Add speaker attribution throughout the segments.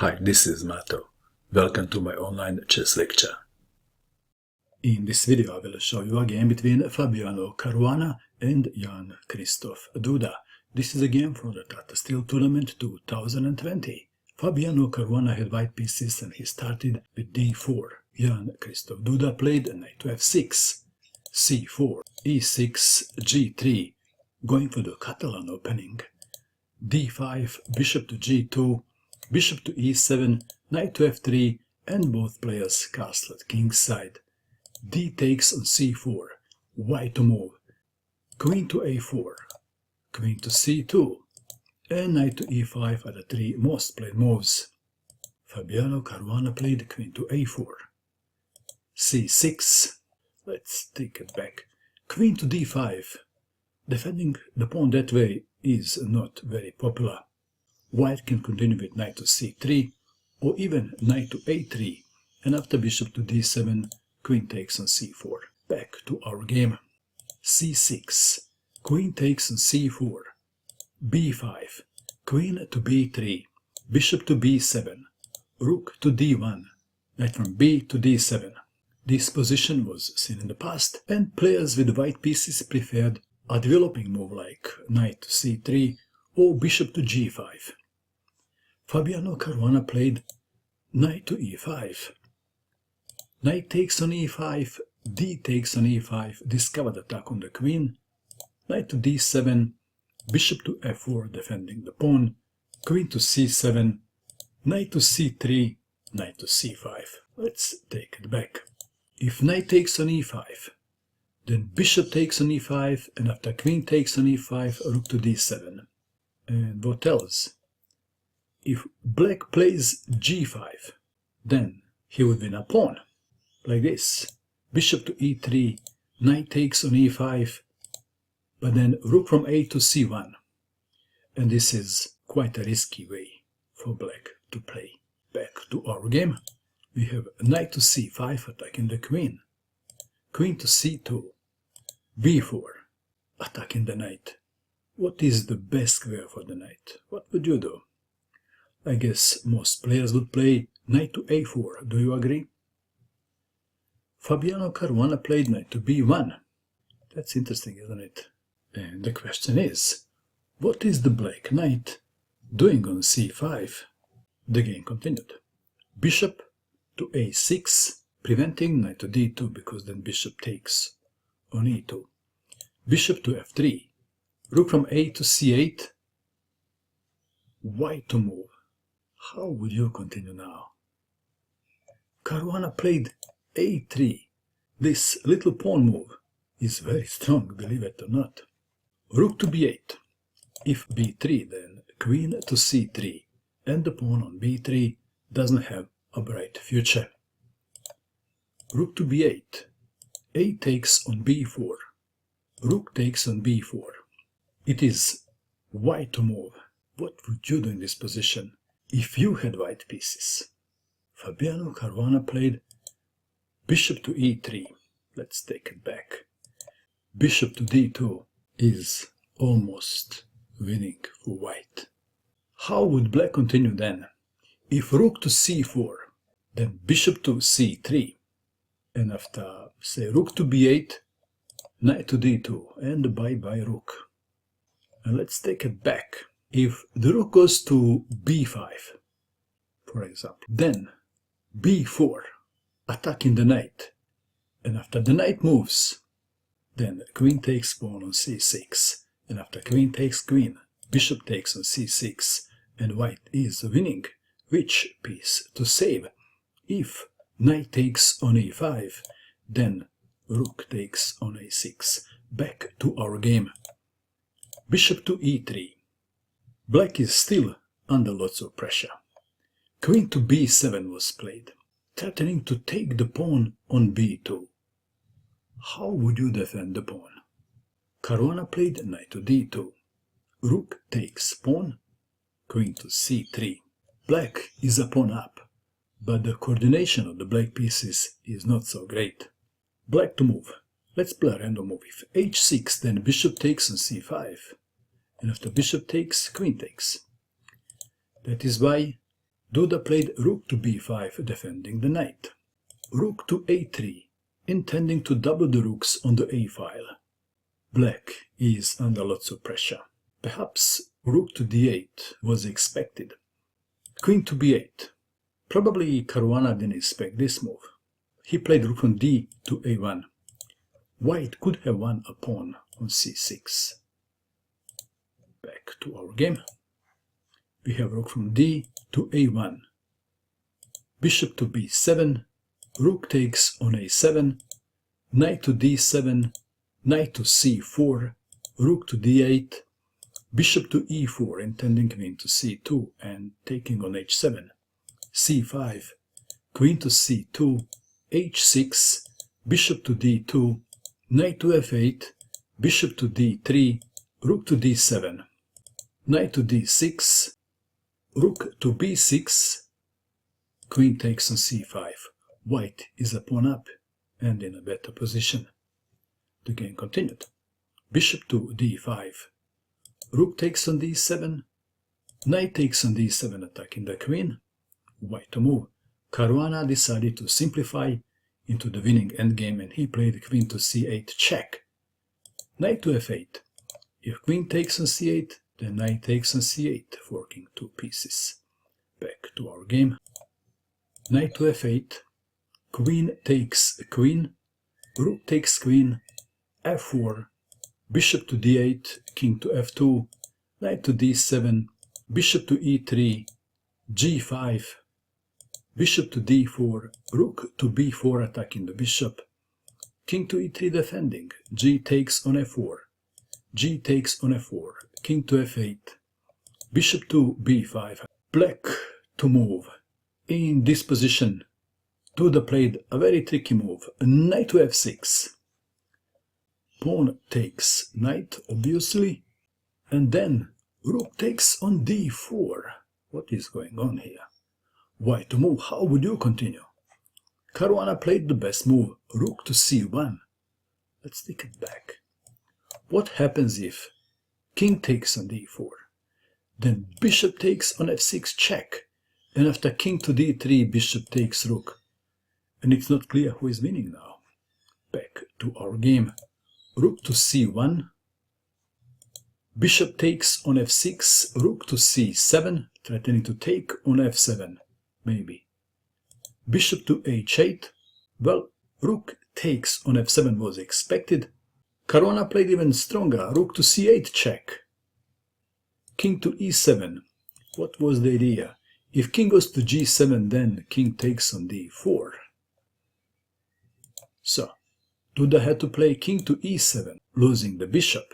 Speaker 1: Hi, this is Mato. Welcome to my online chess lecture. In this video I will show you a game between Fabiano Caruana and Jan-Krzysztof Duda. This is a game from the Tata Steel Tournament 2020. Fabiano Caruana had white pieces and he started with d4. Jan-Krzysztof Duda played knight to f6, c4, e6, g3, going for the Catalan opening, d5, bishop to g2, bishop to e7, knight to f3, and both players castled kingside. D takes on c4, white to move, queen to a4, queen to c2, and knight to e5 are the three most played moves. Fabiano Caruana played queen to a4, c6, let's take it back, queen to d5. Defending the pawn that way is not very popular. White can continue with knight to c3 or even knight to a3, and after bishop to d7, queen takes on c4. Back to our game. c6, queen takes on c4, b5, queen to b3, bishop to b7, rook to d1, knight from b to d7. This position was seen in the past, and players with white pieces preferred a developing move like knight to c3 or bishop to g5. Fabiano Caruana played knight to e5. Knight takes on e5, d takes on e5, discovered attack on the queen, knight to d7, bishop to f4 defending the pawn, queen to c7, knight to c3, knight to c5. Let's take it back. If knight takes on e5, then bishop takes on e5, and after queen takes on e5, rook to d7. And what else? If black plays g5, then he would win a pawn, like this. Bishop to e3, knight takes on e5, but then rook from a to c1. And this is quite a risky way for black to play. Back to our game. We have knight to c5 attacking the queen, queen to c2, b4, attacking the knight. What is the best square for the knight? What would you do? I guess most players would play knight to a4, do you agree? Fabiano Caruana played knight to b1. That's interesting, isn't it? And the question is, what is the black knight doing on c5? The game continued. Bishop to a6, preventing knight to d2 because then bishop takes on e2. Bishop to f3, rook from a to c8, white to move. How would you continue now? Caruana played a3. This little pawn move is very strong, believe it or not. Rook to b8. If b3, then queen to c3, and the pawn on b3 doesn't have a bright future. Rook to b8. A takes on b4. Rook takes on b4. It is white to move. What would you do in this position if you had white pieces? Fabiano Caruana played bishop to e3. Let's take it back. Bishop to d2 is almost winning for white. How would black continue then? If rook to c4, then bishop to c3, and after, say, rook to b8, knight to d2, and bye-bye rook. And let's take it back. If the rook goes to b5, for example, then b4, attacking the knight, and after the knight moves, then queen takes pawn on c6, and after queen takes queen, bishop takes on c6, and white is winning. Which piece to save? If knight takes on a5, then rook takes on a6. Back to our game. Bishop to e3. Black is still under lots of pressure. Queen to b7 was played, threatening to take the pawn on b2. How would you defend the pawn? Caruana played knight to d2. Rook takes pawn, queen to c3. Black is a pawn up, but the coordination of the black pieces is not so great. Black to move. Let's play a random move. If h6, then bishop takes on c5, and after bishop takes, queen takes. That is why Duda played rook to b5, defending the knight. Rook to a3, intending to double the rooks on the a file. Black is under lots of pressure. Perhaps rook to d8 was expected. Queen to b8. Probably Caruana didn't expect this move. He played rook on d to a1. White could have won a pawn on c6. Back to our game. We have rook from d to a1. Bishop to b7. Rook takes on a7. Knight to d7. Knight to c4. Rook to d8. Bishop to e4, intending queen to c2 and taking on h7. c5. Queen to c2. h6. Bishop to d2. Knight to f8. Bishop to d3. Rook to d7. Knight to d6. Rook to b6. Queen takes on c5. White is a pawn up and in a better position. The game continued. Bishop to d5. Rook takes on d7. Knight takes on d7, attacking the queen. White to move. Caruana decided to simplify into the winning endgame and he played queen to c8 check. Knight to f8. If queen takes on c8, then knight takes on c8, forking two pieces. Back to our game. Knight to f8. Queen takes queen. Rook takes queen. f4. Bishop to d8. King to f2. Knight to d7. Bishop to e3. g5. Bishop to d4. Rook to b4, attacking the bishop. King to e3, defending. G takes on f4. G takes on f4. King to f8. Bishop to b5. Black to move. In this position, Duda played a very tricky move. Knight to f6. Pawn takes knight, obviously. And then rook takes on d4. What is going on here? White to move. How would you continue? Caruana played the best move. Rook to c1. Let's take it back. What happens if king takes on d4? Then bishop takes on f6 check. And after king to d3, bishop takes rook. And it's not clear who is winning now. Back to our game. Rook to c1. Bishop takes on f6. Rook to c7, threatening to take on f7. Maybe. Bishop to h8. Well, rook takes on f7 was expected. Caruana played even stronger. Rook to c8 check. King to e7. What was the idea? If king goes to g7, then king takes on d4. So, Duda had to play king to e7, losing the bishop.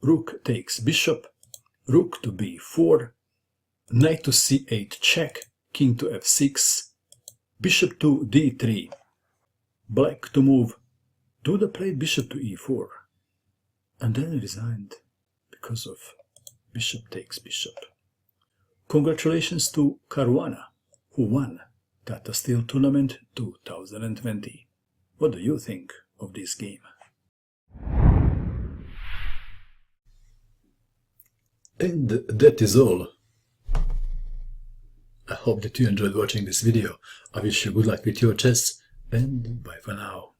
Speaker 1: Rook takes bishop. Rook to b4. Knight to c8 check. King to f6. Bishop to d3. Black to move. Duda played bishop to e4. And then resigned because of bishop takes bishop. Congratulations to Caruana, who won Tata Steel Tournament 2020. What do you think of this game? And that is all. I hope that you enjoyed watching this video. I wish you good luck with your chess, and bye for now.